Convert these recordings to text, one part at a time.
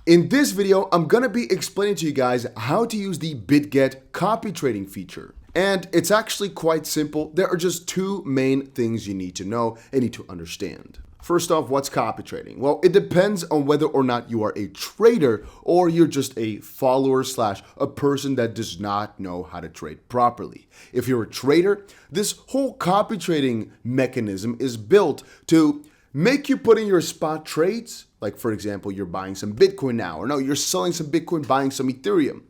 In this video, I'm gonna be explaining to you guys how to use the Bitget copy trading feature. And it's actually quite simple. There are just two main things you need to know and need to understand. First off, what's copy trading? Well, it depends on whether or not you are a trader or you're just a follower slash a person that does not know how to trade properly. If you're a trader, this whole copy trading mechanism is built to make you put in your spot trades. Like for example, you're buying some Bitcoin now, or no, you're selling some Bitcoin, buying some Ethereum.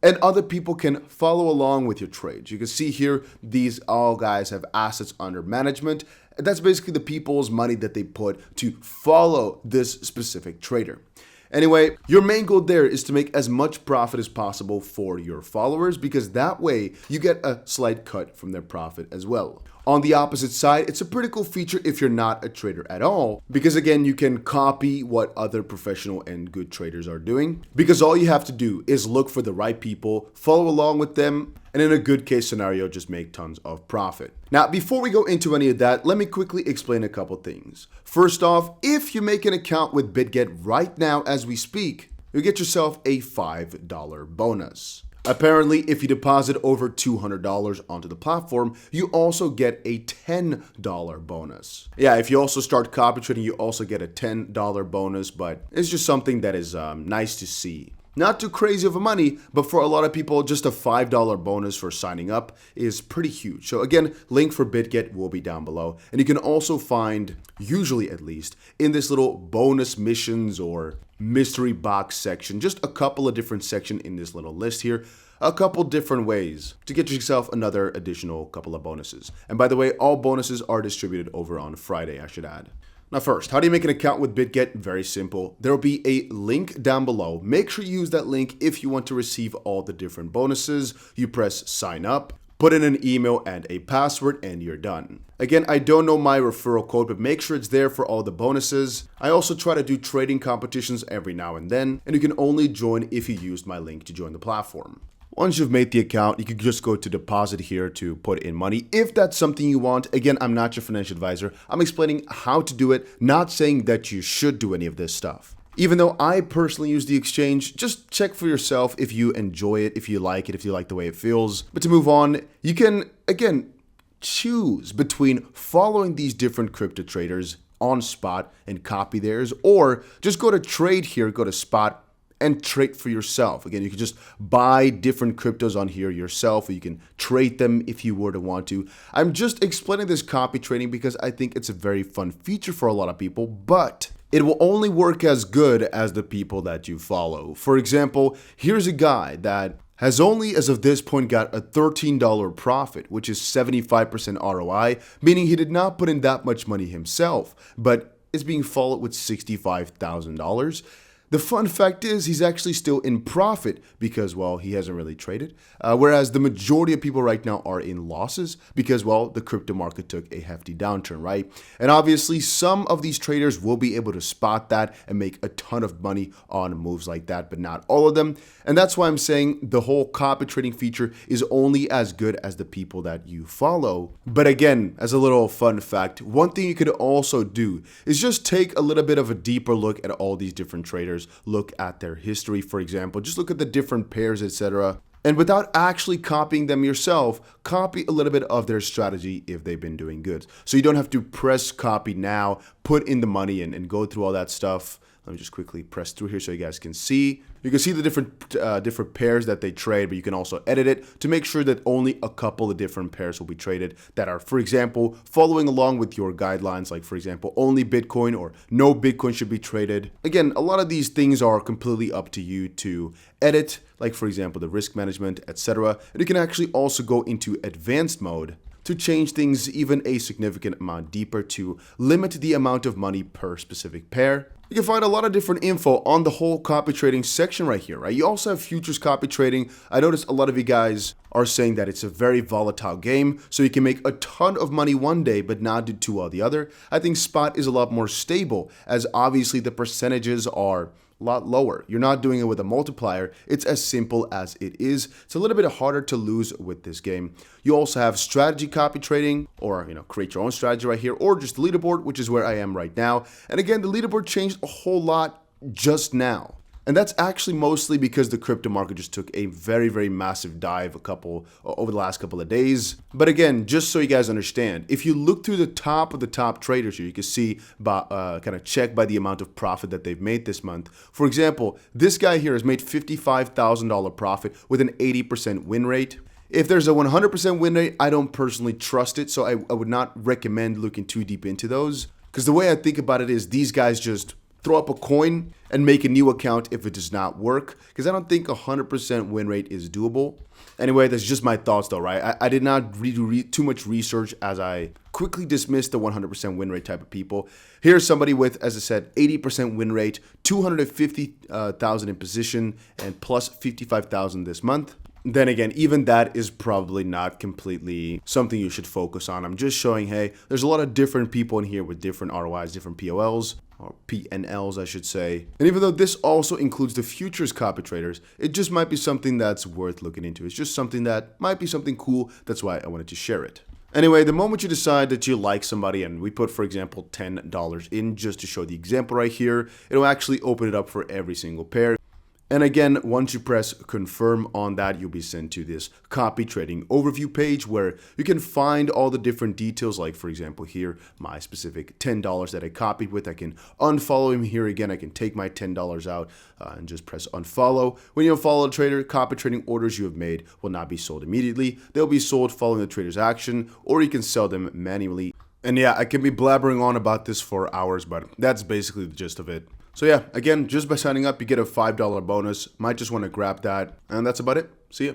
And other people can follow along with your trades. You can see here, these all guys have assets under management. That's basically the people's money that they put to follow this specific trader. Anyway, your main goal there is to make as much profit as possible for your followers, because that way you get a slight cut from their profit as well. On the opposite side, it's a pretty cool feature if you're not a trader at all, because again, you can copy what other professional and good traders are doing, because all you have to do is look for the right people, follow along with them, and in a good case scenario, just make tons of profit. Now, before we go into any of that, let me quickly explain a couple things. First off, if you make an account with Bitget right now as we speak, you'll get yourself a $5 bonus. Apparently, if you deposit over $200 onto the platform, you also get a $10 bonus. Yeah, if you also start copy trading, you also get a $10 bonus, but it's just something that is nice to see. Not too crazy of a money, but for a lot of people, just a $5 bonus for signing up is pretty huge. So again, link for Bitget will be down below. And you can also find, usually at least, in this little bonus missions or mystery box section, just a couple of different sections in this little list here, a couple different ways to get yourself another additional couple of bonuses. And by the way, all bonuses are distributed over on Friday, I should add. Now first, how do you make an account with Bitget? Very simple. There will be a link down below. Make sure you use that link if you want to receive all the different bonuses. You press sign up, put in an email and a password, and you're done. Again, I don't know my referral code, but make sure it's there for all the bonuses. I also try to do trading competitions every now and then, and you can only join if you used my link to join the platform. Once you've made the account, you can just go to deposit here to put in money if that's something you want. Again, I'm not your financial advisor. I'm explaining how to do it, not saying that you should do any of this stuff. Even though I personally use the exchange, just check for yourself if you enjoy it, if you like the way it feels. But to move on, you can, again, choose between following these different crypto traders on spot and copy theirs, or just go to trade here, go to spot, and trade for yourself. Again, you can just buy different cryptos on here yourself, or you can trade them if you were to want to. I'm just explaining this copy trading because I think it's a very fun feature for a lot of people, but it will only work as good as the people that you follow. For example, here's a guy that has only, as of this point, got a $13 profit, which is 75% ROI, meaning he did not put in that much money himself, but is being followed with $65,000. The fun fact is he's actually still in profit because, well, he hasn't really traded. Whereas the majority of people right now are in losses because, well, the crypto market took a hefty downturn, right? And obviously some of these traders will be able to spot that and make a ton of money on moves like that, but not all of them. And that's why I'm saying the whole copy trading feature is only as good as the people that you follow. But again, as a little fun fact, one thing you could also do is just take a little bit of a deeper look at all these different traders. Look at their history, for example, just look at the different pairs, etc. And without actually copying them yourself, copy a little bit of their strategy if they've been doing good. So you don't have to press copy now, put in the money and go through all that stuff. Let me just quickly press through here so you guys can see. You can see the different pairs that they trade, but you can also edit it to make sure that only a couple of different pairs will be traded that are, for example, following along with your guidelines, like for example, only Bitcoin or no Bitcoin should be traded. Again, a lot of these things are completely up to you to edit, like for example, the risk management, etc. And you can actually also go into advanced mode to change things even a significant amount deeper to limit the amount of money per specific pair. You can find a lot of different info on the whole copy trading section right here, right? You also have futures copy trading. I noticed a lot of you guys are saying that it's a very volatile game, so you can make a ton of money one day but not do too well the other. I think spot is a lot more stable, as obviously the percentages are a lot lower. You're not doing it with a multiplier. It's as simple as it is. It's a little bit harder to lose with this game. You also have strategy copy trading, or create your own strategy right here, or just the leaderboard, which is where I am right now. And again, the leaderboard changed a whole lot just now. And that's actually mostly because the crypto market just took a very, very massive dive over the last couple of days. But again, just so you guys understand, if you look through the top of the top traders here, you can see kind of check by the amount of profit that they've made this month. For example, this guy here has made $55,000 profit with an 80% win rate. If there's a 100% win rate, I don't personally trust it, so I would not recommend looking too deep into those. Because the way I think about it is these guys just throw up a coin and make a new account if it does not work, because I don't think 100% win rate is doable. Anyway, that's just my thoughts though, right? I did not do too much research as I quickly dismissed the 100% win rate type of people. Here's somebody with, as I said, 80% win rate, 250,000 in position, and plus 55,000 this month. Then again, even that is probably not completely something you should focus on. I'm just showing, hey, there's a lot of different people in here with different ROIs, different POLs, or PNLs, I should say. And even though this also includes the futures copy traders, it just might be something that's worth looking into. It's just something that might be something cool. That's why I wanted to share it. Anyway, the moment you decide that you like somebody, and we put, for example, $10 in just to show the example right here, it'll actually open it up for every single pair. And again, once you press confirm on that, you'll be sent to this copy trading overview page where you can find all the different details. Like, for example, here, my specific $10 that I copied with, I can unfollow him here again. I can take my $10 out and just press unfollow. When you unfollow a trader, copy trading orders you have made will not be sold immediately. They'll be sold following the trader's action, or you can sell them manually. And yeah, I can be blabbering on about this for hours, but that's basically the gist of it. So yeah, again, just by signing up, you get a $5 bonus. Might just want to grab that. And that's about it. See ya.